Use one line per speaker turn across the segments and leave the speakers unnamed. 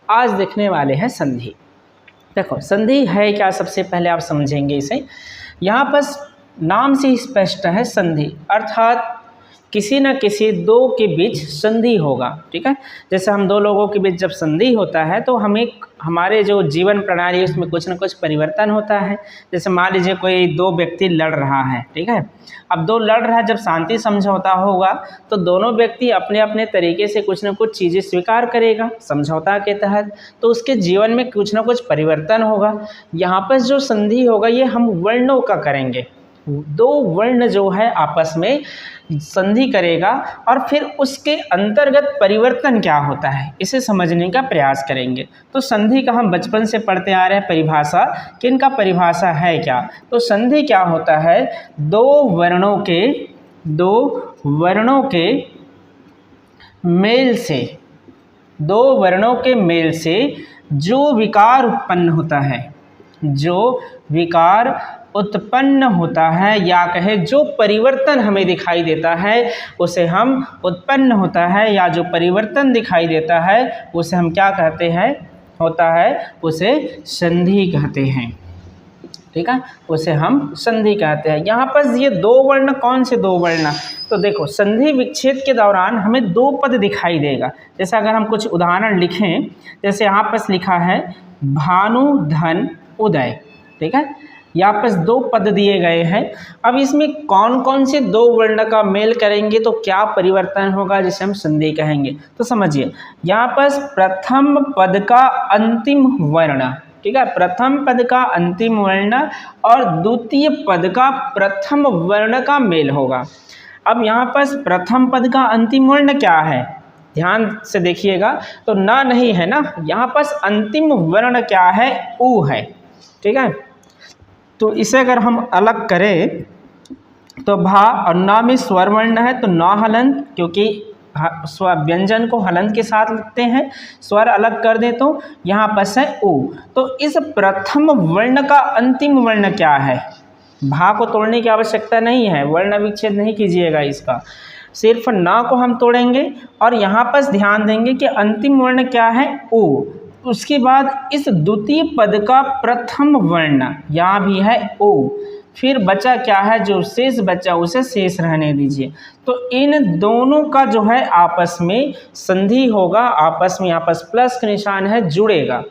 आज देखने वाले हैं संधि। देखो संधि है क्या, सबसे पहले आप समझेंगे इसे। यहाँ पर नाम से ही स्पष्ट है संधि, अर्थात किसी न किसी दो के बीच संधि होगा। ठीक है, जैसे हम दो लोगों के बीच जब संधि होता है तो हमें हमारे जो जीवन प्रणाली है उसमें कुछ न कुछ परिवर्तन होता है। जैसे मान लीजिए कोई दो व्यक्ति लड़ रहा है, ठीक है, अब दो लड़ रहा है, जब शांति समझौता होगा तो दोनों व्यक्ति अपने अपने तरीके से कुछ न कुछ चीज़ें स्वीकार करेगा समझौता के तहत, तो उसके जीवन में कुछ न कुछ परिवर्तन होगा। यहाँ पर जो संधि होगा ये हम वर्णों का करेंगे, दो वर्ण जो है आपस में संधि करेगा और फिर उसके अंतर्गत परिवर्तन क्या होता है इसे समझने का प्रयास करेंगे। तो संधि का हम बचपन से पढ़ते आ रहे हैं परिभाषा, किनका परिभाषा है क्या, तो संधि क्या होता है, दो वर्णों के मेल से, दो वर्णों के मेल से जो विकार उत्पन्न होता है, जो विकार उत्पन्न होता है या कहे जो परिवर्तन हमें दिखाई देता है उसे हम उत्पन्न होता है, या जो परिवर्तन दिखाई देता है उसे हम क्या कहते हैं, होता है उसे संधि कहते हैं। ठीक है, उसे हम संधि कहते हैं। यहाँ पर ये दो वर्ण कौन से दो वर्ण, तो देखो संधि विच्छेद के दौरान हमें दो पद दिखाई देगा। जैसे अगर हम कुछ उदाहरण लिखें, जैसे यहाँ पर लिखा है भानु धन उदय, ठीक है, यहाँ पर दो पद दिए गए हैं। अब इसमें कौन कौन से दो वर्ण का मेल करेंगे तो क्या परिवर्तन होगा जिसे हम संधि कहेंगे। तो समझिए यहाँ पर प्रथम पद का अंतिम वर्ण, ठीक है, प्रथम पद का अंतिम वर्ण और द्वितीय पद का प्रथम वर्ण का मेल होगा। अब यहाँ पर प्रथम पद का अंतिम वर्ण क्या है, ध्यान से देखिएगा, तो ना नहीं है ना, यहाँ पर अंतिम वर्ण क्या है, उ है। ठीक है, तो इसे अगर हम अलग करें तो भा और ना में स्वर वर्ण है तो ना हलंत, क्योंकि व्यंजन को हलंत के साथ लिखते हैं, स्वर अलग कर दे तो यहाँ पर है उ। तो इस प्रथम वर्ण का अंतिम वर्ण क्या है, भा को तोड़ने की आवश्यकता नहीं है, वर्ण विच्छेद नहीं कीजिएगा इसका, सिर्फ ना को हम तोड़ेंगे और यहाँ पर ध्यान देंगे कि अंतिम वर्ण क्या है, उ। उसके बाद इस द्वितीय पद का प्रथम वर्ण यहाँ भी है ओ, फिर बचा क्या है, जो शेष बचा उसे शेष रहने दीजिए। तो इन दोनों का जो है आपस में संधि होगा, आपस में यहाँ पर प्लस का निशान है, जुड़ेगा।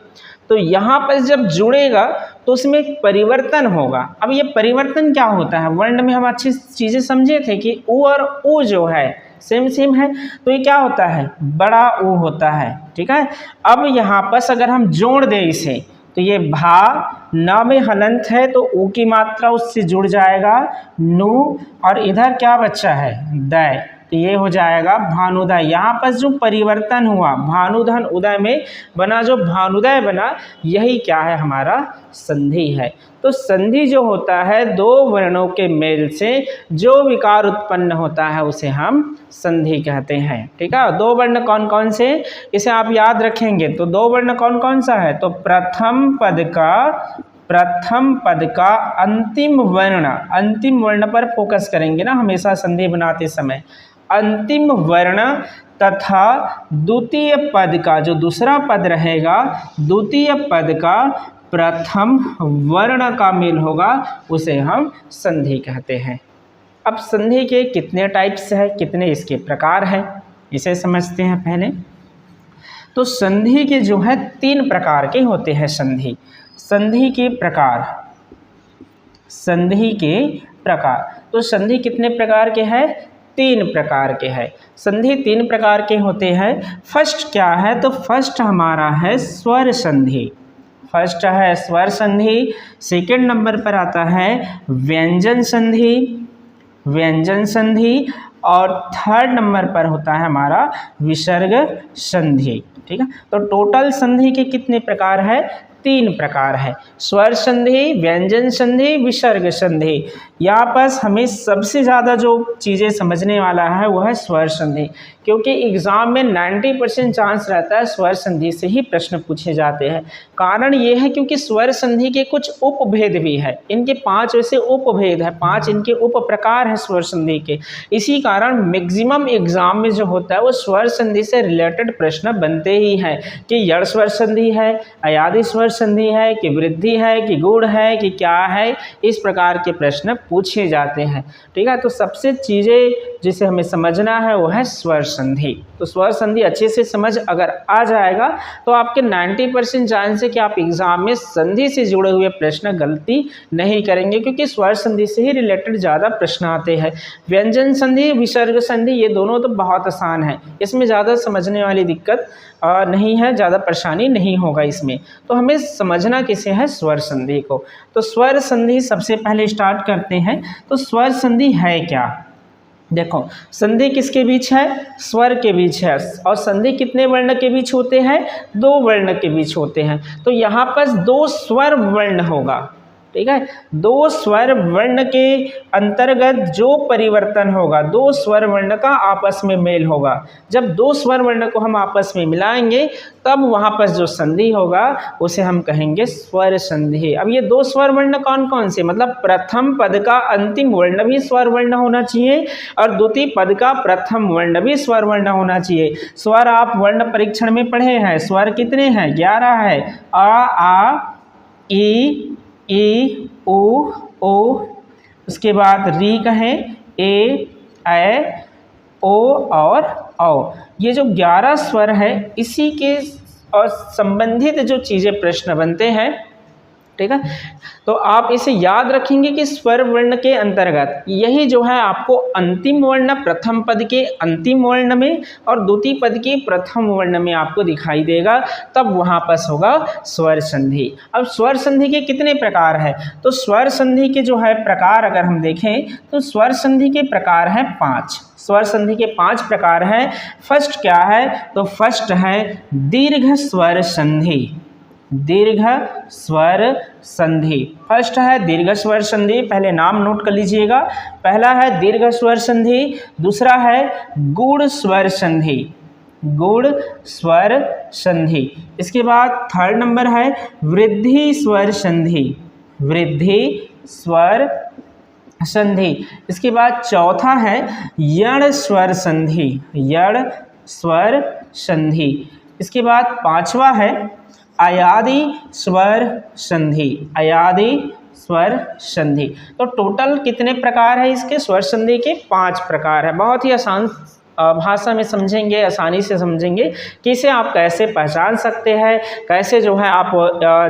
तो यहाँ पर जब जुड़ेगा तो उसमें परिवर्तन होगा। अब ये परिवर्तन क्या होता है, वर्ण में हम अच्छी चीज़ें समझे थे कि उ और उ जो है सेम है, तो ये क्या होता है, बड़ा उ होता है। ठीक है, अब यहाँ पर अगर हम जोड़ दें इसे तो ये भा ना में हलंत है तो उ की मात्रा उससे जुड़ जाएगा नु, और इधर क्या बच्चा है, दय, तो ये हो जाएगा भानुदय। यहाँ पर जो परिवर्तन हुआ भानुधन उदय में बना, जो भानुदय बना, यही क्या है, हमारा संधि है। तो संधि जो होता है दो वर्णों के मेल से जो विकार उत्पन्न होता है उसे हम संधि कहते हैं। ठीक है, दो वर्ण कौन कौन से, इसे आप याद रखेंगे। तो दो वर्ण कौन कौन सा है, तो प्रथम पद का अंतिम वर्ण पर फोकस करेंगे ना हमेशा संधि बनाते समय, अंतिम वर्ण तथा द्वितीय पद का जो दूसरा पद रहेगा, द्वितीय पद का प्रथम वर्ण का मेल होगा, उसे हम संधि कहते हैं। अब संधि के कितने टाइप्स है, कितने इसके प्रकार हैं, इसे समझते हैं पहले। तो संधि के जो है तीन प्रकार के होते हैं संधि के प्रकार। तो संधि कितने प्रकार के हैं, तीन प्रकार के हैं। संधि तीन प्रकार के होते हैं। फर्स्ट क्या है, तो फर्स्ट हमारा है स्वर संधि, फर्स्ट है स्वर संधि। सेकंड नंबर पर आता है व्यंजन संधि, और थर्ड नंबर पर होता है हमारा विसर्ग संधि। ठीक है, तो टोटल संधि के कितने प्रकार है, तीन प्रकार है, स्वर संधि, व्यंजन संधि, विसर्ग संधि। यहाँ पर हमें सबसे ज़्यादा जो चीज़ें समझने वाला है वो है स्वर संधि, क्योंकि एग्ज़ाम में 90% चांस रहता है स्वर संधि से ही प्रश्न पूछे जाते हैं। कारण ये है क्योंकि स्वर संधि के कुछ उपभेद भी है, इनके 5 वैसे उपभेद है, 5 इनके उप प्रकार हैं स्वर संधि के। इसी कारण मैक्सिमम एग्जाम में जो होता है वो स्वर संधि से रिलेटेड प्रश्न बनते ही हैं कि यड़ स्वर संधि है, अयादि स्वर संधि है, कि वृद्धि है, कि गुण है, कि क्या है, इस प्रकार के प्रश्न पूछे जाते हैं। ठीक है, तो सबसे चीज़ें जिसे हमें समझना है वो है स्वर संधि। तो स्वर संधि अच्छे से समझ अगर आ जाएगा तो आपके 90% चांस है कि आप एग्जाम में संधि से जुड़े हुए प्रश्न गलती नहीं करेंगे, क्योंकि स्वर संधि से ही रिलेटेड ज़्यादा प्रश्न आते हैं। व्यंजन संधि, विसर्ग संधि ये दोनों तो बहुत आसान है, इसमें ज़्यादा समझने वाली दिक्कत नहीं है, ज़्यादा परेशानी नहीं होगा इसमें। तो हमें समझना किसे है, स्वर संधि को। तो स्वर संधि सबसे पहले स्टार्ट करते हैं। तो स्वर संधि है क्या? देखो, संधि किसके बीच है? स्वर के बीच है। और संधि कितने वर्ण के बीच होते हैं? 2 वर्ण के बीच होते हैं। तो यहाँ पर 2 स्वर वर्ण होगा। ठीक है, 2 स्वर वर्ण के अंतर्गत जो परिवर्तन होगा, 2 स्वर वर्ण का आपस में मेल होगा। जब 2 स्वर वर्ण को हम आपस में मिलाएंगे तब वहाँ पर जो संधि होगा उसे हम कहेंगे स्वर संधि। अब ये 2 स्वर वर्ण कौन कौन से, मतलब प्रथम पद का अंतिम वर्ण भी स्वर वर्ण होना चाहिए और द्वितीय पद का प्रथम वर्ण भी स्वर वर्ण होना चाहिए। स्वर आप वर्ण परीक्षण में पढ़े हैं, स्वर कितने हैं? 11 है। आ ई उ ओ, उसके बाद री कहें, ए ओ और औ। ये जो 11 स्वर है इसी के और संबंधित जो चीज़ें प्रश्न बनते हैं। ठीक है, तो आप इसे याद रखेंगे कि स्वर वर्ण के अंतर्गत यही जो है आपको अंतिम वर्ण प्रथम पद के अंतिम वर्ण में और द्वितीय पद के प्रथम वर्ण में आपको दिखाई देगा, तब वहाँ पर होगा स्वर संधि। अब स्वर संधि के कितने प्रकार हैं? तो स्वर संधि के जो है प्रकार अगर हम देखें तो स्वर संधि के प्रकार हैं 5। स्वर संधि के 5 प्रकार हैं। फर्स्ट क्या है? तो फर्स्ट है दीर्घ स्वर संधि। दीर्घ स्वर संधि फर्स्ट है दीर्घ स्वर संधि। पहले नाम नोट कर लीजिएगा। पहला है दीर्घ स्वर संधि, दूसरा है गूढ़ स्वर संधि, गूढ़ स्वर संधि। इसके बाद थर्ड नंबर है वृद्धि स्वर संधि, वृद्धि स्वर संधि। इसके बाद चौथा है यण स्वर संधि, यण स्वर संधि। इसके बाद पांचवा है अयादि स्वर संधि, अयादि स्वर संधि। तो टोटल कितने प्रकार है इसके? स्वर संधि के 5 प्रकार है। बहुत ही आसान भाषा में समझेंगे, आसानी से समझेंगे कि इसे आप कैसे पहचान सकते हैं, कैसे जो है आप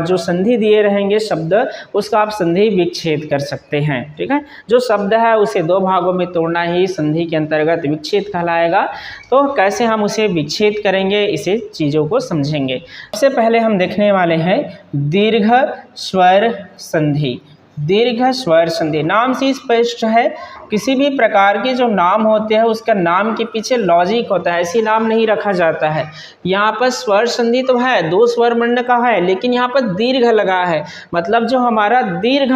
जो संधि दिए रहेंगे शब्द उसका आप संधि विच्छेद कर सकते हैं। ठीक है, जो शब्द है उसे 2 भागों में तोड़ना ही संधि के अंतर्गत विच्छेद कहलाएगा। तो कैसे हम उसे विच्छेद करेंगे, इसे चीज़ों को समझेंगे। सबसे पहले हम देखने वाले हैं दीर्घ स्वर संधि। दीर्घ स्वर संधि नाम से स्पष्ट है, किसी भी प्रकार के जो नाम होते हैं उसका नाम के पीछे लॉजिक होता है, ऐसी नाम नहीं रखा जाता है। यहाँ पर स्वर संधि तो है, 2 स्वर वर्ण का है, लेकिन यहाँ पर दीर्घ लगा है, मतलब जो हमारा दीर्घ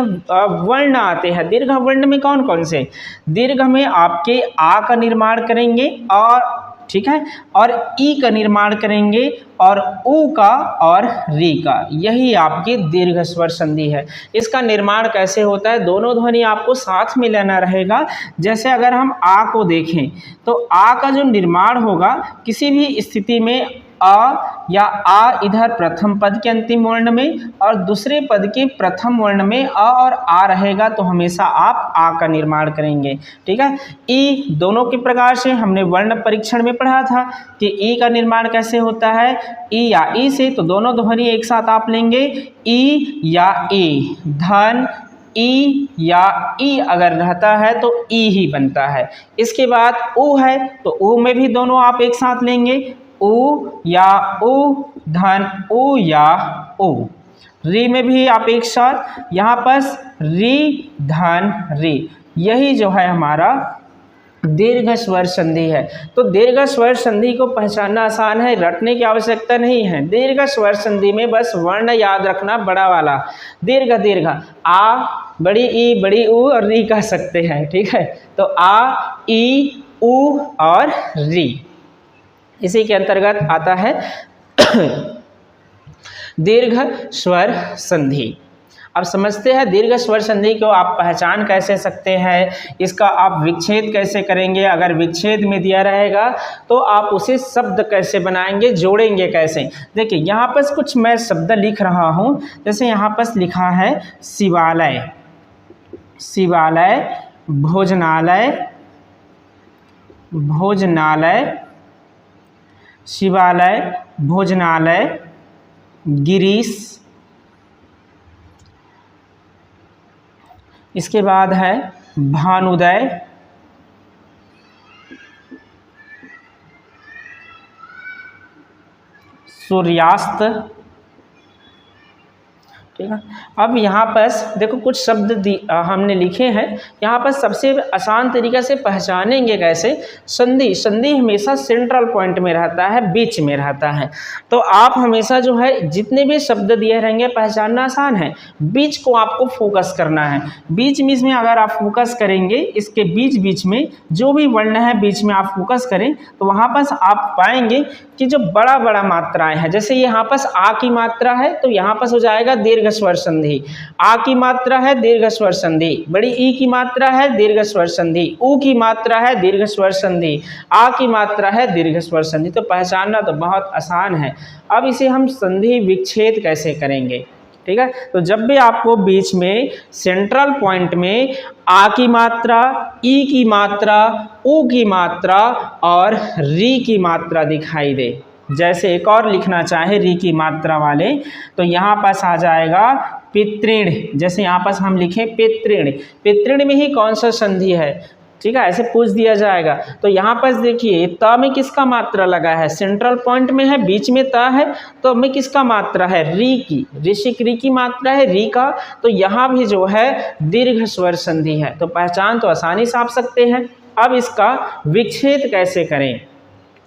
वर्ण आते हैं। दीर्घ वर्ण में कौन कौन से? दीर्घ में आपके आ का निर्माण करेंगे और ठीक है, और ई का निर्माण करेंगे और ऊ का और री का, यही आपकी दीर्घ स्वर संधि है। इसका निर्माण कैसे होता है? दोनों ध्वनि आपको साथ में लेना रहेगा। जैसे अगर हम आ को देखें तो आ का जो निर्माण होगा किसी भी स्थिति में अ या आ इधर प्रथम पद के अंतिम वर्ण में और दूसरे पद के प्रथम वर्ण में अ और आ रहेगा, तो हमेशा आप आ का निर्माण करेंगे। ठीक है, ई दोनों के प्रकार से हमने वर्ण परीक्षण में पढ़ा था कि ई का निर्माण कैसे होता है, ई या ई से, तो दोनों ध्वनि एक साथ आप लेंगे, ई या ई। धन ई या ई अगर रहता है तो ई ही बनता है। इसके बाद ऊ है तो ऊ में भी दोनों आप एक साथ लेंगे, ऊ या ऊ, धन ऊ या ऊ। री में भी आप एक साथ, यहाँ पर री धन री, यही जो है हमारा दीर्घ स्वर संधि है। तो दीर्घ स्वर संधि को पहचानना आसान है, रटने की आवश्यकता नहीं है। दीर्घ स्वर संधि में बस वर्ण याद रखना, बड़ा वाला दीर्घ, दीर्घ आ, बड़ी ई, बड़ी ऊ और री कह सकते हैं, ठीक है। तो आ, ई, ऊ और री, इसी के अंतर्गत आता है दीर्घ स्वर संधि। अब समझते हैं दीर्घ स्वर संधि को आप पहचान कैसे सकते हैं, इसका आप विच्छेद कैसे करेंगे। अगर विच्छेद में दिया रहेगा तो आप उसे शब्द कैसे बनाएंगे, जोड़ेंगे कैसे। देखिए यहाँ पर कुछ मैं शब्द लिख रहा हूँ, जैसे यहाँ पर लिखा है शिवालय, शिवालय, भोजनालय, भोजनालय, शिवालय, भोजनालय, गिरीश, इसके बाद है भानुदय, सूर्यास्त, ठीक है। अब यहाँ पर देखो कुछ शब्द हमने लिखे हैं, यहाँ पर सबसे आसान तरीक़े से पहचानेंगे कैसे। संधि, संधि हमेशा सेंट्रल पॉइंट में रहता है, बीच में रहता है। तो आप हमेशा जो है जितने भी शब्द दिए रहेंगे पहचानना आसान है, बीच को आपको फोकस करना है। बीच में इसमें अगर आप फोकस करेंगे, इसके बीच बीच में जो भी वर्ण है बीच में आप फोकस करें तो वहाँ पर आप पाएंगे कि जो बड़ा बड़ा मात्राएं हैं, जैसे यहाँ पर आ की मात्रा है तो यहाँ पर हो जाएगा दीर्घ स्वर संधि। आ की मात्रा है दीर्घ स्वर संधि, बड़ी ई की मात्रा है दीर्घ स्वर संधि, ऊ की मात्रा है दीर्घ स्वर संधि, आ की मात्रा है दीर्घ स्वर संधि। तो पहचानना तो बहुत आसान है। अब इसे हम संधि विच्छेद कैसे करेंगे, ठीक है। तो जब भी आपको बीच में सेंट्रल पॉइंट में आ की मात्रा, ई की मात्रा, ऊ की मात्रा और री की मात्रा दिखाई दे, जैसे एक और लिखना चाहे री की मात्रा वाले, तो यहाँ पास आ जाएगा पितृण। जैसे यहाँ पास हम लिखें पितृण, पितृण में ही कौन सा संधि है, ठीक है, ऐसे पूछ दिया जाएगा। तो यहाँ पर देखिए त में किसका मात्रा लगा है, सेंट्रल पॉइंट में है, बीच में त है, तो में किसका मात्रा है, री की, ऋषिक री की मात्रा है री का। तो यहाँ भी जो है दीर्घ स्वर संधि है। तो पहचान तो आसानी से आप सकते हैं। अब इसका विच्छेद कैसे करें,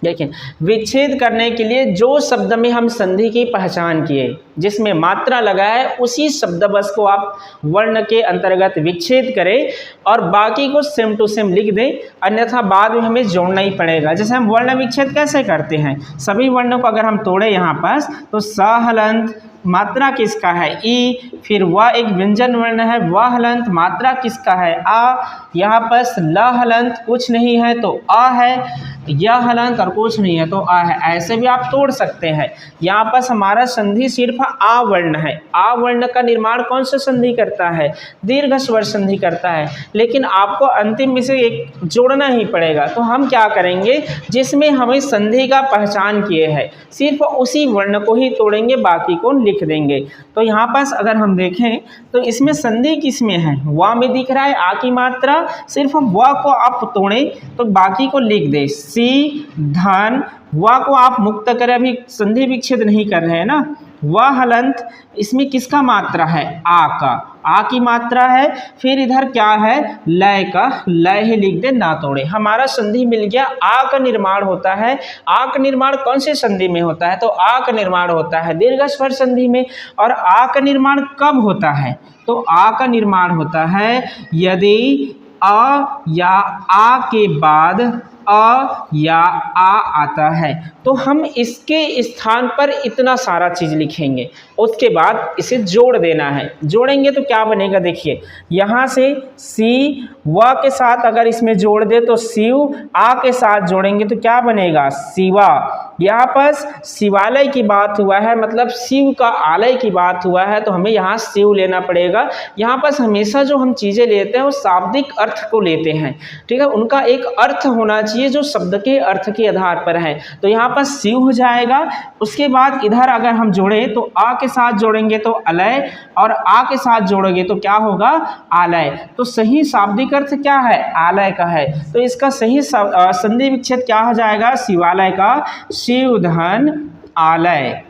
देखिए विच्छेद करने के लिए जो शब्द में हम संधि की पहचान किए, जिसमें मात्रा लगा है, उसी शब्द बस को आप वर्ण के अंतर्गत विच्छेद करें और बाकी को सेम टू सेम लिख दें, अन्यथा बाद में हमें जोड़ना ही पड़ेगा। जैसे हम वर्ण विच्छेद कैसे करते हैं, सभी वर्णों को अगर हम तोड़े यहाँ पास तो स हलंत मात्रा किसका है, ई, फिर वह एक व्यंजन वर्ण है, वह हलंत मात्रा किसका है, आ, यहाँ पर ल हलंत कुछ नहीं है तो आ है, यह हलंत और कुछ नहीं है तो आ है। ऐसे भी आप तोड़ सकते हैं। यहाँ पर हमारा संधि सिर्फ आ वर्ण है। आ वर्ण का निर्माण कौन सा संधि करता है, दीर्घ स्वर संधि करता है, लेकिन आपको अंतिम में से एक जोड़ना ही पड़ेगा। तो हम क्या करेंगे, जिसमें हमें संधि का पहचान किए हैं सिर्फ उसी वर्ण को ही तोड़ेंगे, बाकी को लिख देंगे। तो यहाँ पास अगर हम देखें तो इसमें संधि किसमें है, वा में दिख रहा है आ की मात्रा, सिर्फ वा को आप तोड़ें तो बाकी को लिख दे, सी धन, वा को आप मुक्त करें, अभी संधि विच्छेद नहीं कर रहे हैं ना। वह हलंत, इसमें किसका मात्रा है, आ का, आ की मात्रा है। फिर इधर क्या है, लय का, लय ही लिख दे, ना तोड़े। हमारा संधि मिल गया। आ का निर्माण होता है, आ का निर्माण कौन से संधि में होता है, तो आ का निर्माण होता है दीर्घ स्वर संधि में। और आ का निर्माण कब होता है, तो आ का निर्माण होता है यदि अ या आ के बाद अ या आ आता है, तो हम इसके स्थान पर इतना सारा चीज़ लिखेंगे, उसके बाद इसे जोड़ देना है। जोड़ेंगे तो क्या बनेगा, देखिए यहाँ से सी व के साथ अगर इसमें जोड़ दे तो शिव, आ के साथ जोड़ेंगे तो क्या बनेगा, शिवा। यहाँ पर शिवालय की बात हुआ है, मतलब शिव का आलय की बात हुआ है, तो हमें यहाँ शिव लेना पड़ेगा। यहाँ पर हमेशा जो हम चीज़ें लेते हैं वो शाब्दिक अर्थ को लेते हैं, ठीक है, उनका एक अर्थ होना चाहिए जो शब्द के अर्थ के आधार पर है। तो यहाँ पर शिव हो जाएगा। उसके बाद इधर अगर हम जोड़े तो आ के साथ जोड़ेंगे तो अलय, और आ के साथ जोड़ेंगे तो क्या होगा, आलय। तो सही शाब्दिक अर्थ क्या है, आलय का है। तो इसका सही संधि विच्छेद क्या हो जाएगा, शिवालय का शिव धन आलय,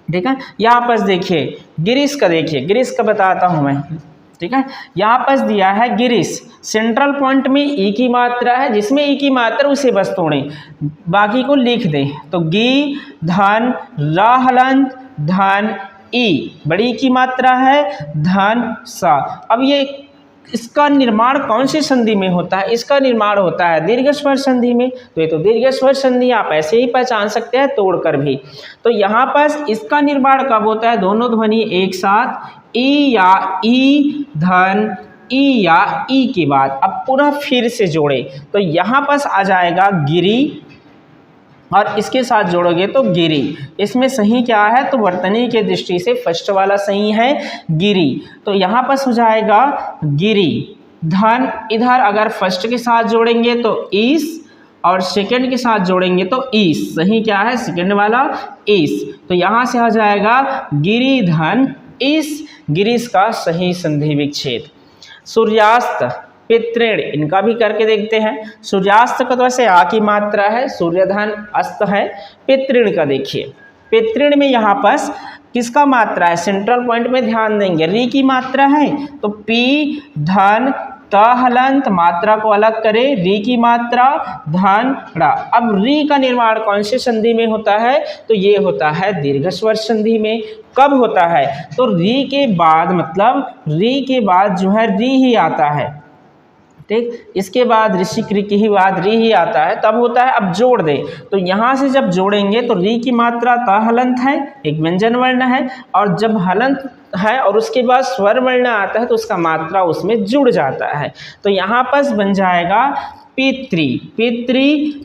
ठीक है। यहाँ पर देखिए गिरीश का, देखिए गिरीश का बताता हूँ मैं। ठीक है। यहाँ पास दिया है गिरीश, सेंट्रल पॉइंट में ई की मात्रा है, जिसमें ई की मात्रा उसे बस तोड़ें, बाकी को लिख दें। तो गी धन रा हलंत धन ई, बड़ी की मात्रा है धन सा। अब ये इसका निर्माण कौन सी संधि में होता है? इसका निर्माण होता है दीर्घ स्वर संधि में। तो ये तो दीर्घ स्वर संधि आप ऐसे ही पहचान सकते हैं तोड़कर भी। तो यहाँ पर इसका निर्माण कब होता है? दोनों ध्वनि एक साथ, ई या ई धन ई या ई के बाद। अब पुनः फिर से जोड़े तो यहाँ पर आ जाएगा गिरी, और इसके साथ जोड़ोगे तो गिरी। इसमें सही क्या है? तो वर्तनी के दृष्टि से फर्स्ट वाला सही है गिरी। तो यहाँ पर हो जाएगा गिरी धन, इधर अगर फर्स्ट के साथ जोड़ेंगे तो ईस, और सेकंड के साथ जोड़ेंगे तो ईस। सही क्या है? सेकंड वाला ईस। तो यहाँ से आ जाएगा गिरी धन ईस, गिरीश का सही संधि विच्छेद। सूर्यास्त पितृण, इनका भी करके देखते हैं। सूर्यास्त का तो वैसे आ की मात्रा है, सूर्यधन अस्त है। पितृण का देखिए, पितृण में यहाँ पर किसका मात्रा है? सेंट्रल पॉइंट में ध्यान देंगे, री की मात्रा है। तो पी धन त हलंत, मात्रा को अलग करें, री की मात्रा धन रा। अब री का निर्माण कौन से संधि में होता है? तो ये होता है दीर्घ स्वर संधि में। कब होता है? तो री के बाद, मतलब री के बाद जो है री ही आता है, ठीक। इसके बाद ऋषिक री के ही बाद री ही आता है, तब होता है। अब जोड़ दे तो यहाँ से जब जोड़ेंगे तो री की मात्रा त हलंत है, एक व्यंजन वर्ण है, और जब हलंत है और उसके बाद स्वर वर्ण आता है तो उसका मात्रा उसमें जुड़ जाता है। तो यहाँ पर बन जाएगा पितृ, पितृ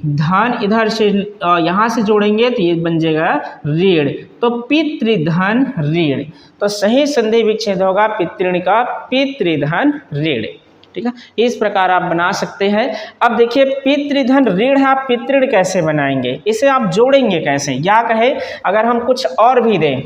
धन, इधर से यहाँ से जोड़ेंगे तो ये बन जाएगा ऋण, तो पितृधन ऋण। तो सही संधि विच्छेद होगा पितृण का, पितृधन ऋण। ठीक है, इस प्रकार आप बना सकते हैं। अब देखिए पितृधन ऋण है, आप पितृण कैसे बनाएंगे? इसे आप जोड़ेंगे कैसे? या कहे अगर हम कुछ और भी दें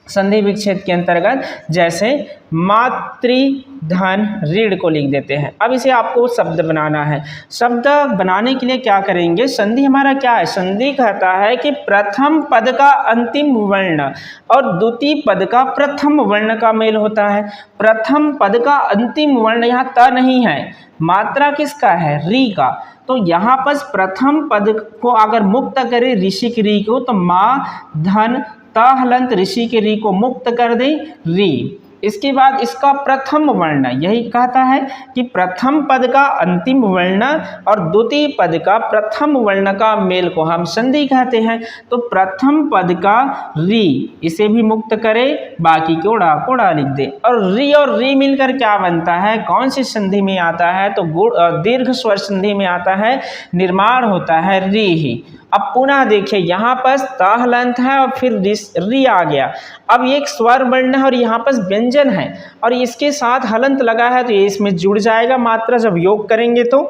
संधि विच्छेद के अंतर्गत, जैसे मातृधन ऋण को लिख देते हैं। अब इसे आपको शब्द बनाना है। शब्द बनाने के लिए क्या करेंगे? संधि हमारा क्या है? संधि कहता है कि प्रथम पद का अंतिम वर्ण और द्वितीय पद का प्रथम वर्ण का मेल होता है। प्रथम पद का अंतिम वर्ण यहाँ त नहीं है, मात्रा किसका है? री का। तो यहाँ पर प्रथम पद को अगर मुक्त करें ऋषि की री को, तो माँ धन ता हलंत ऋषि के री को मुक्त कर दें री। इसके बाद इसका प्रथम वर्ण, यही कहता है कि प्रथम पद का अंतिम वर्ण और द्वितीय पद का प्रथम वर्ण का मेल को हम संधि कहते हैं। तो प्रथम पद का री, इसे भी मुक्त करें, बाकी को डा लिख दे। और री मिलकर क्या बनता है? कौन सी संधि में आता है? तो दीर्घ स्वर संधि में आता है, निर्माण होता है री ही। अब पुनः देखिए यहाँ पर ता हलंत है और फिर री आ गया। अब एक स्वर वर्ण है और यहाँ पर व्यंजन है और इसके साथ हलंत लगा है, तो ये इसमें जुड़ जाएगा। मात्रा जब योग करेंगे तो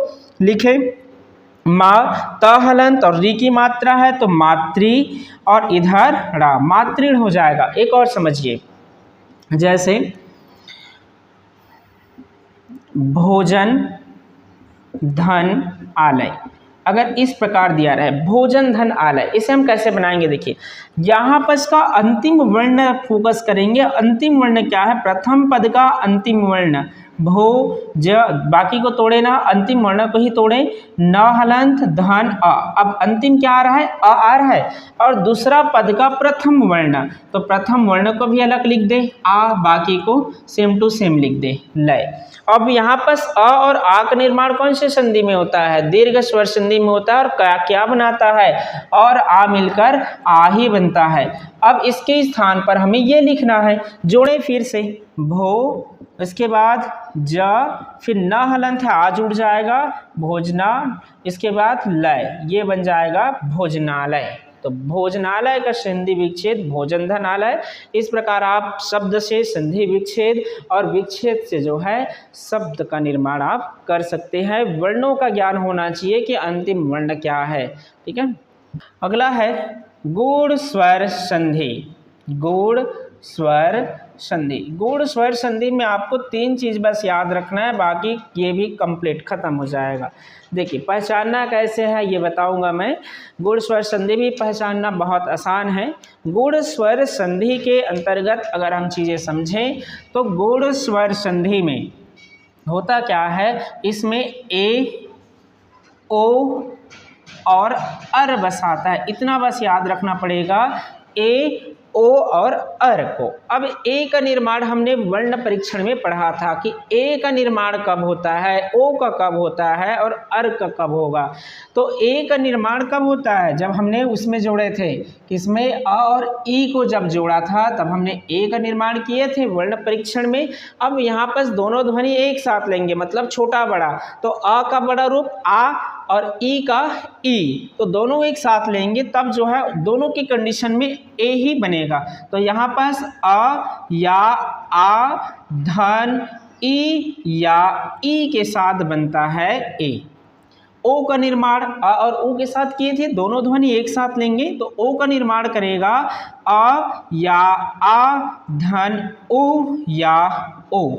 लिखे माँ त हलंत और री की मात्रा है तो मातृ, और इधर रा, मातृण हो जाएगा। एक और समझिए, जैसे भोजन धन आलय, अगर इस प्रकार दिया रहे भोजन धन आलय, इसे हम कैसे बनाएंगे? देखिए यहाँ पर इसका अंतिम वर्ण फोकस करेंगे। अंतिम वर्ण क्या है? प्रथम पद का अंतिम वर्ण भो ज, बाकी को तोड़े ना, अंतिम वर्ण को ही तोड़े। न हलंत धन अ, अब अंतिम क्या आ रहा है? अ आ रहा है, और दूसरा पद का प्रथम वर्ण, तो प्रथम वर्ण को भी अलग लिख दे आ, बाकी को सेम टू सेम लिख दे लय। अब यहाँ पर अ और आ का निर्माण कौन से संधि में होता है? दीर्घ स्वर संधि में होता है। और क्या बनता है? और आ मिलकर आ ही बनता है। अब इसके स्थान पर हमें ये लिखना है, जोड़े फिर से भो, इसके बाद ज, फिर न हलंत है आ जुड़ जाएगा भोजना, इसके बाद लय, ये बन जाएगा भोजनालय। तो भोजनालय का संधि विच्छेद भोजन धनालय। इस प्रकार आप शब्द से संधि विच्छेद और विच्छेद से जो है शब्द का निर्माण आप कर सकते हैं। वर्णों का ज्ञान होना चाहिए कि अंतिम वर्ण क्या है। ठीक है, अगला है गूढ़ स्वर संधि। गूढ़ स्वर संधि। गूढ़ स्वर संधि में आपको 3 चीज़ बस याद रखना है, बाकी ये भी कंप्लीट ख़त्म हो जाएगा। देखिए पहचानना कैसे है ये बताऊंगा मैं। गूढ़ स्वर संधि भी पहचानना बहुत आसान है। गूढ़ स्वर संधि के अंतर्गत अगर हम चीज़ें समझें तो गूढ़ स्वर संधि में होता क्या है, इसमें ए, ओ और अर बस आता है, इतना बस याद रखना पड़ेगा, ए, ओ और अर को। अब ए का निर्माण हमने वर्ण परीक्षण में पढ़ा था कि ए का निर्माण कब होता है, ओ का कब होता है और अर का कब होगा। तो ए का निर्माण कब होता है, जब हमने उसमें जोड़े थे, किसमें, अ और ई को जब जोड़ा था तब हमने ए का निर्माण किए थे वर्ण परीक्षण में। अब यहाँ पर दोनों ध्वनि एक साथ लेंगे, मतलब छोटा बड़ा, तो अ का बड़ा रूप आ और ई का ई, तो दोनों एक साथ लेंगे तब जो है दोनों की कंडीशन में ए ही बनेगा। तो यहाँ पास अ या आ धन ई या ई के साथ बनता है ए। ओ का निर्माण अ और ओ के साथ किए थे, दोनों ध्वनि एक साथ लेंगे तो ओ का निर्माण करेगा अ या आ धन उ या ओ।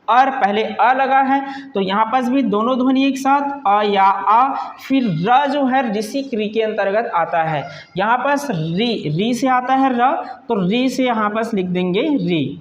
और पहले अ लगा है तो यहाँ पास भी दोनों ध्वनि एक साथ अ या आ, फिर र जो है ऋषि क्री के अंतर्गत आता है। यहाँ पास री से आता है र, तो री से यहाँ पास लिख देंगे री।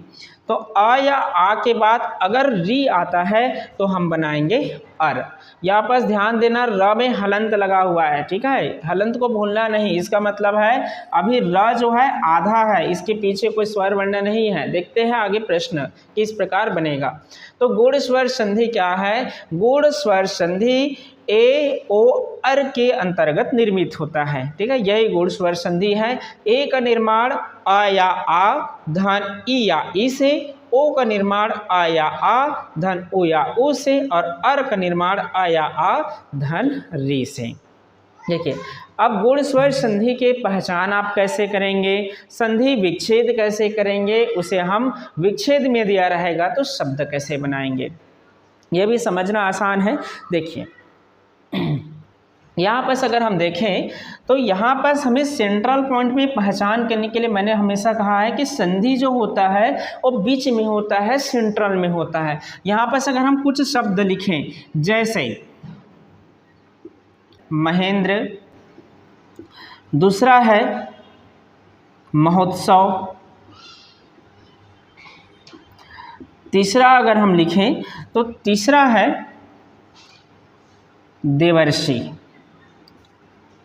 तो अ या आ के बाद अगर री आता है तो हम बनाएंगे अर। यहाँ पास ध्यान देना, र में हलंत लगा हुआ है, ठीक है, हलंत को भूलना नहीं। इसका मतलब है अभी र जो है आधा है, इसके पीछे कोई स्वर वर्ण नहीं है। देखते हैं आगे प्रश्न किस प्रकार बनेगा। तो गूढ़ स्वर संधि क्या है, गूढ़ स्वर संधि ए ओ अर के अंतर्गत निर्मित होता है, ठीक है, यही गूढ़ स्वर संधि है। ए का निर्माण अ या आ धन ई या ई से, ओ का निर्माण आ या आ धन ओ या ओ से, और अर का निर्माण आ या आ धन री से। देखिए अब गूढ़ स्वर संधि के पहचान आप कैसे करेंगे, संधि विच्छेद कैसे करेंगे, उसे हम विच्छेद में दिया रहेगा तो शब्द कैसे बनाएंगे, यह भी समझना आसान है। देखिए यहाँ पर अगर हम देखें तो यहाँ पर हमें सेंट्रल पॉइंट में पहचान करने के लिए मैंने हमेशा कहा है कि संधि जो होता है वो बीच में होता है, सेंट्रल में होता है। यहाँ पर अगर हम कुछ शब्द लिखें जैसे महेंद्र, दूसरा है महोत्सव, तीसरा अगर हम लिखें तो तीसरा है देवर्षि।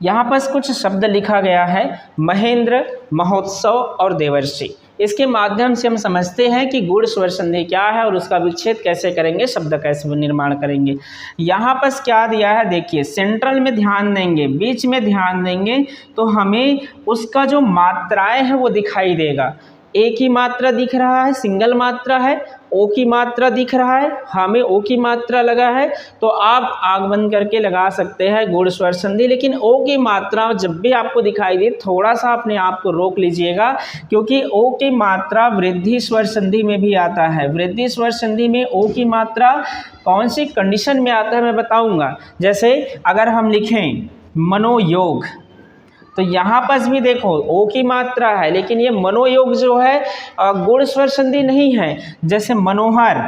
यहाँ पर कुछ शब्द लिखा गया है महेंद्र, महोत्सव और देवर्षि। इसके माध्यम से हम समझते हैं कि गूढ़ स्वर संधि क्या है और उसका विच्छेद कैसे करेंगे, शब्द कैसे निर्माण करेंगे। यहाँ पर क्या दिया है, देखिए सेंट्रल में ध्यान देंगे, बीच में ध्यान देंगे तो हमें उसका जो मात्राएं है वो दिखाई देगा। ए की मात्रा दिख रहा है, सिंगल मात्रा है, ओ की मात्रा दिख रहा है, हमें ओ की मात्रा लगा है तो आप आग बंद करके लगा सकते हैं गूढ़ स्वर संधि। लेकिन ओ की मात्रा जब भी आपको दिखाई दे थोड़ा सा अपने आप को रोक लीजिएगा, क्योंकि ओ की मात्रा वृद्धि स्वर संधि में भी आता है। वृद्धि स्वर संधि में ओ की मात्रा कौन सी कंडीशन में आता है मैं बताऊंगा। जैसे अगर हम लिखें मनोयोग तो यहाँ पर भी देखो ओ की मात्रा है, लेकिन ये मनोयोग जो है गूढ़ स्वर संधि नहीं है। जैसे मनोहर,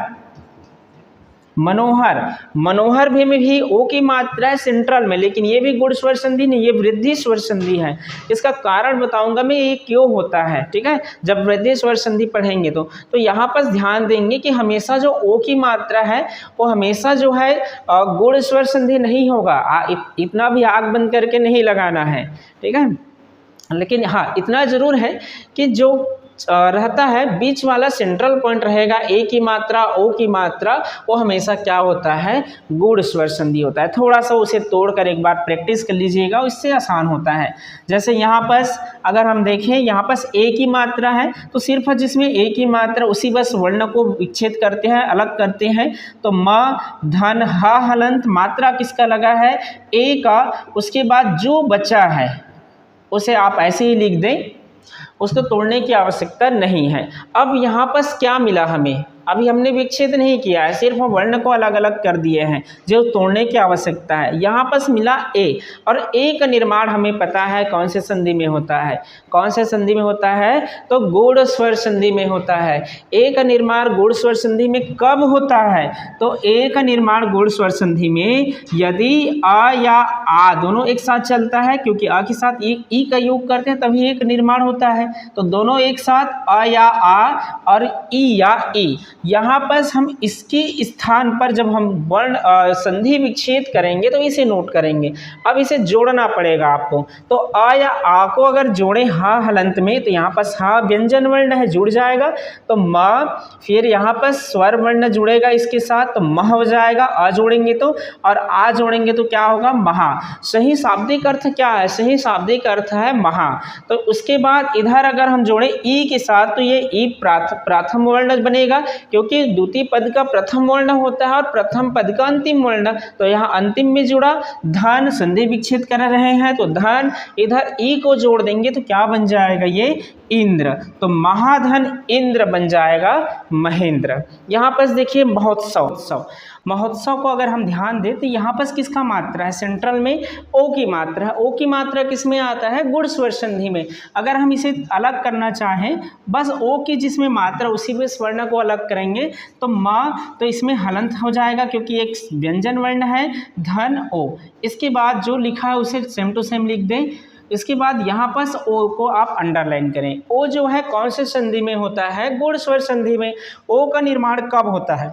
मनोहर, मनोहर भी में भी ओ की मात्रा है सेंट्रल में, लेकिन ये भी गूढ़ स्वर संधि नहीं, ये वृद्धि स्वर संधि है। इसका कारण बताऊंगा मैं ये क्यों होता है, ठीक है, जब वृद्धि स्वर संधि पढ़ेंगे तो यहाँ पर ध्यान देंगे कि हमेशा जो ओ की मात्रा है वो हमेशा जो है गूढ़ स्वर संधि नहीं होगा। इतना भी आग बंद करके नहीं लगाना है, ठीक है, लेकिन हाँ इतना जरूर है कि जो रहता है बीच वाला सेंट्रल पॉइंट रहेगा, ए की मात्रा ओ की मात्रा, वो हमेशा क्या होता है, गूढ़ स्वर संधि होता है। थोड़ा सा उसे तोड़कर एक बार प्रैक्टिस कर लीजिएगा, इससे आसान होता है। जैसे यहाँ पर अगर हम देखें, यहाँ पर ए की मात्रा है तो सिर्फ जिसमें ए की मात्रा उसी बस वर्ण को विच्छेद करते हैं, अलग करते हैं। तो म धन ह हलंत मात्रा किसका लगा है, ए का, उसके बाद जो बचा है उसे आप ऐसे ही लिख दें, उसको तोड़ने की आवश्यकता नहीं है। अब यहाँ पर क्या मिला हमें, अभी हमने विच्छेद नहीं किया है, सिर्फ वर्ण को अलग अलग कर दिए हैं, जो तोड़ने की आवश्यकता है। यहाँ पर मिला ए, और ए का निर्माण हमें पता है कौन से संधि में होता है, कौन से संधि में होता है, तो गूढ़ स्वर संधि में होता है। ए का निर्माण गूढ़ स्वर संधि में कब होता है, तो ए का निर्माण गूढ़ स्वर संधि में यदि अ या आ दोनों एक साथ चलता है, क्योंकि अ के साथ ई का योग करते हैं तभी एक निर्माण होता है, तो दोनों एक साथ अ या आ और ई या ई। यहाँ पर हम इसके स्थान पर जब हम वर्ण संधि विच्छेद करेंगे तो इसे नोट करेंगे। अब इसे जोड़ना पड़ेगा आपको, तो अ या आ को अगर जोड़े हा हलंत में, तो यहाँ पर हा व्यंजन वर्ण है, जुड़ जाएगा तो म, फिर यहाँ पर स्वर वर्ण जुड़ेगा इसके साथ तो मह हो जाएगा, अ जोड़ेंगे तो, और आ जोड़ेंगे तो क्या होगा, महा। सही शाब्दिक अर्थ क्या है, सही शाब्दिक अर्थ है महा। तो उसके बाद इधर अगर हम जोड़े ई के साथ तो ये ई प्रथम वर्ण बनेगा, क्योंकि द्वितीय पद का प्रथम वर्ण होता है और प्रथम पद का अंतिम वर्ण, तो यहाँ अंतिम में जुड़ा। धन संधि विच्छेद कर रहे हैं तो धन, इधर ई को जोड़ देंगे तो क्या बन जाएगा, ये इंद्र, तो महाधन इंद्र बन जाएगा महेंद्र। यहाँ पर देखिए महोत्सव, महोत्सव को अगर हम ध्यान दें तो यहाँ पर किसका मात्रा है, सेंट्रल में ओ की मात्रा है। ओ की मात्रा किस में आता है, गुण स्वर संधि में। अगर हम इसे अलग करना चाहें, बस ओ की जिसमें मात्रा उसी में स्वर्ण को अलग करेंगे तो माँ, तो इसमें हलंत हो जाएगा क्योंकि एक व्यंजन वर्ण है, धन ओ। इसके बाद जो लिखा है उसे सेम टू सेम लिख दें। इसके बाद यहाँ पर ओ को आप अंडरलाइन करें। ओ जो है कौन से संधि में होता है, गुण स्वर संधि में। ओ का निर्माण कब होता है,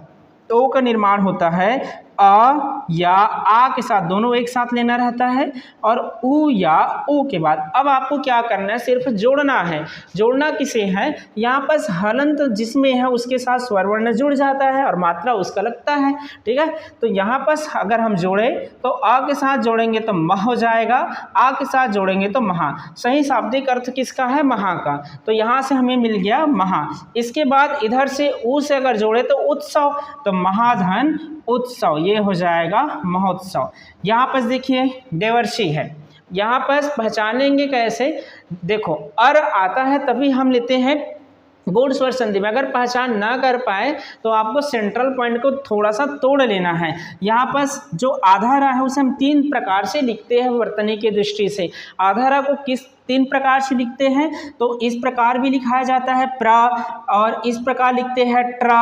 ओ का निर्माण होता है अ या आ के साथ, दोनों एक साथ लेना रहता है, और उ या ओ के बाद। अब आपको क्या करना है, सिर्फ जोड़ना है। जोड़ना किसे है, यहाँ पर हलंत जिसमें है उसके साथ स्वरवर्ण जुड़ जाता है और मात्रा उसका लगता है, ठीक है। तो यहाँ पर अगर हम जोड़े तो अ के साथ जोड़ेंगे तो मह हो जाएगा, आ के साथ जोड़ेंगे तो महा। सही शाब्दिक अर्थ किसका है, महा का, तो यहाँ से हमें मिल गया महा। इसके बाद इधर से उ से अगर जोड़े तो उत्सव, तो महाधन उत्सव, ये हो जाएगा महोत्सव। यहाँ पर देखिए देवर्षि है, यहाँ पर पहचानेंगे कैसे, देखो अर आता है तभी हम लेते हैं गुण स्वर संधि में। अगर पहचान ना कर पाए तो आपको सेंट्रल पॉइंट को थोड़ा सा तोड़ लेना है। यहाँ पर जो आधारा है उसे हम 3 प्रकार से लिखते हैं वर्तनी की दृष्टि से। आधारा को किस 3 प्रकार से लिखते हैं, तो इस प्रकार भी लिखा जाता है प्र, और इस प्रकार लिखते हैं ट्र,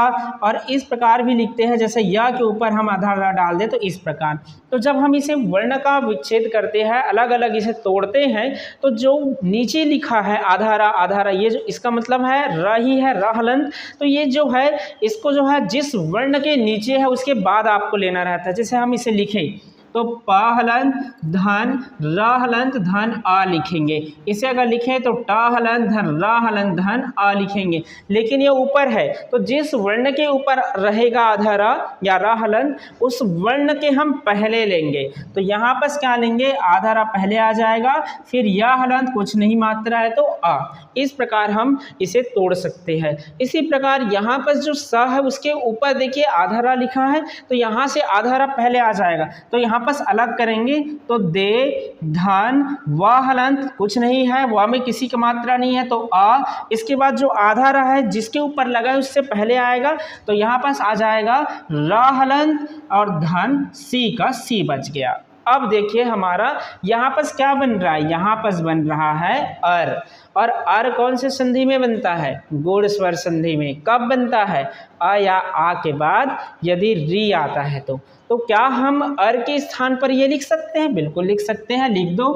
और इस प्रकार भी लिखते हैं जैसे या के ऊपर हम आधारा डाल दें तो इस प्रकार। तो जब हम इसे वर्ण का विच्छेद करते हैं, अलग अलग इसे तोड़ते हैं, तो जो नीचे लिखा है आधारा, आधारा ये जो इसका मतलब है र ही है, र हलंत। तो ये जो है इसको जो है जिस वर्ण के नीचे है उसके बाद आपको लेना रहता है। जैसे हम इसे लिखें तो प हलंत धन र हलंत धन आ लिखेंगे, इसे अगर लिखें तो ट हलंत धन र हलंत धन आ लिखेंगे। लेकिन ये ऊपर है तो जिस वर्ण के ऊपर रहेगा आधारा या र हलंत उस वर्ण के हम पहले लेंगे। तो यहाँ पर क्या लेंगे, आधारा पहले आ जाएगा, फिर या हलंत कुछ नहीं मात्रा है तो आ। इस प्रकार हम इसे तोड़ सकते हैं। इसी प्रकार यहाँ पर जो स है उसके ऊपर देखिए आधारा लिखा है, तो यहाँ से आधारा पहले आ जाएगा। तो यहाँ पर अलग करेंगे तो दे धन व हलंत कुछ नहीं है, व में किसी का मात्रा नहीं है तो आ। इसके बाद जो आधारा है जिसके ऊपर लगा है उससे पहले आएगा, तो यहाँ पास आ जाएगा र हलंत और धन सी का सी बच गया। अब देखिए हमारा यहाँ पर क्या बन रहा है, यहाँ पर बन रहा है अर। और अर कौन से संधि में बनता है, गुण स्वर संधि में। कब बनता है, अ या आ के बाद यदि री आता है तो क्या हम अर के स्थान पर ये लिख सकते हैं, बिल्कुल लिख सकते हैं, लिख दो।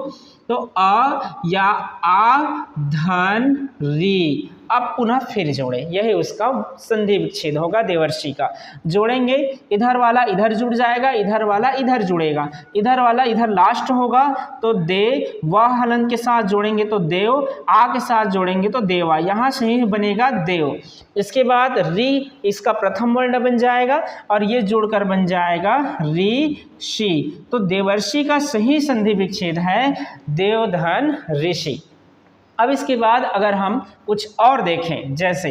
तो अ या आ धन री। अब पुनः फिर जोड़े, यही उसका संधि विच्छेद होगा देवर्षि का। जोड़ेंगे, इधर वाला इधर जुड़ जाएगा, इधर वाला इधर जुड़ेगा, इधर वाला इधर लास्ट होगा तो दे, व हलंत के साथ जोड़ेंगे तो देव, आ के साथ जोड़ेंगे तो देवा, यहाँ से ही बनेगा देव। इसके बाद री इसका प्रथम वर्ण बन जाएगा और ये जोड़कर बन जाएगा री शी। तो देवर्षि का सही संधि विच्छेद है देवधन ऋषि। अब इसके बाद अगर हम कुछ और देखें, जैसे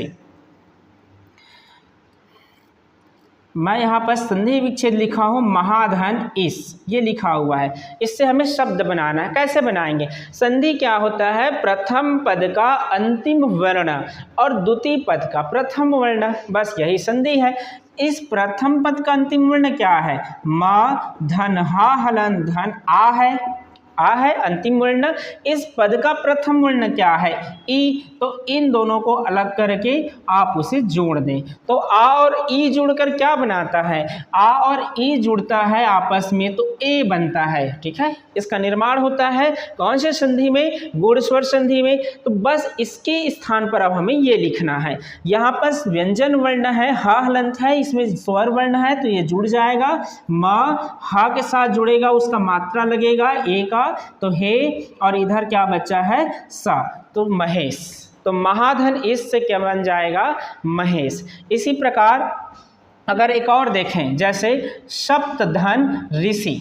मैं यहाँ पर संधि विच्छेद लिखा हूँ महाधन इस, ये लिखा हुआ है। इससे हमें शब्द बनाना है। कैसे बनाएंगे? संधि क्या होता है? प्रथम पद का अंतिम वर्ण और द्वितीय पद का प्रथम वर्ण, बस यही संधि है। इस प्रथम पद का अंतिम वर्ण क्या है? मा धन हा हलन धन आ है, आ है अंतिम वर्ण। इस पद का प्रथम वर्ण क्या है? ई। तो इन दोनों को अलग करके आप उसे जोड़ दें तो आ और ई जुड़कर क्या बनाता है? आ और ई जुड़ता है आपस में तो ए बनता है। ठीक है, इसका निर्माण होता है कौन से संधि में? गुण स्वर संधि में। तो बस इसके स्थान पर अब हमें ये लिखना है। यहाँ पर व्यंजन वर्ण है, हा हलंत है, इसमें स्वर वर्ण है तो ये जुड़ जाएगा। म हा के साथ जुड़ेगा, उसका मात्रा लगेगा ए का तो हे, और इधर क्या बचा है? सा, तो महेश। तो महाधन इस से क्या बन जाएगा? महेश। इसी प्रकार अगर एक और देखें, जैसे सप्तधन ऋषि,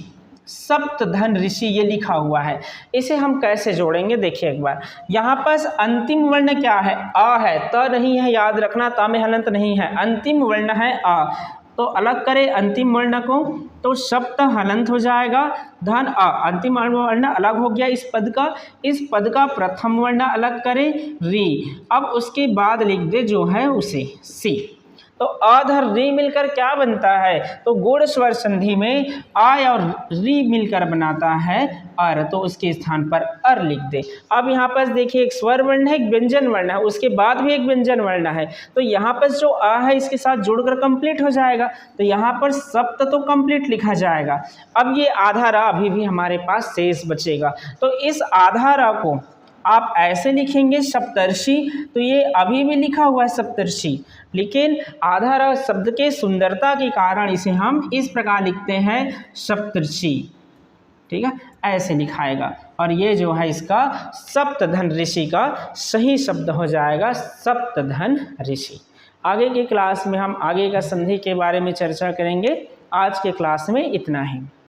सप्तधन ऋषि ये लिखा हुआ है, इसे हम कैसे जोड़ेंगे? देखिए एक बार, यहाँ पर अंतिम वर्ण क्या है? आ है, त नहीं है, याद रखना, ता में हलंत नहीं है, अंतिम वर्ण है आ। तो अलग करें अंतिम वर्ण को तो सप्त हलंत हो जाएगा, धन अ, अंतिम वर्ण अलग हो गया इस पद का प्रथम वर्ण अलग करें री। अब उसके बाद लिख दे जो है उसे सी। तो अधर री मिलकर क्या बनता है? तो गुण स्वर संधि में आ और री मिलकर बनाता है अर, तो उसके स्थान पर अर लिख दे। अब यहाँ पर देखिए एक स्वर वर्ण है, एक व्यंजन वर्ण है, उसके बाद भी एक व्यंजन वर्ण है। तो यहाँ पर जो आ है इसके साथ जुड़कर कंप्लीट हो जाएगा। तो यहाँ पर सप्त तो कंप्लीट लिखा जाएगा। अब ये आधा रा अभी भी हमारे पास शेष बचेगा। तो इस आधा रा को आप ऐसे लिखेंगे सप्तर्षि, तो ये अभी भी लिखा हुआ है सप्तर्षि, लेकिन आधा र शब्द के सुंदरता के कारण इसे हम इस प्रकार लिखते हैं सप्तर्षि। ठीक है, ऐसे लिखाएगा और ये जो है इसका सप्तधन ऋषि का सही शब्द हो जाएगा, सप्तधन ऋषि। आगे की क्लास में हम आगे का संधि के बारे में चर्चा करेंगे। आज के क्लास में इतना ही।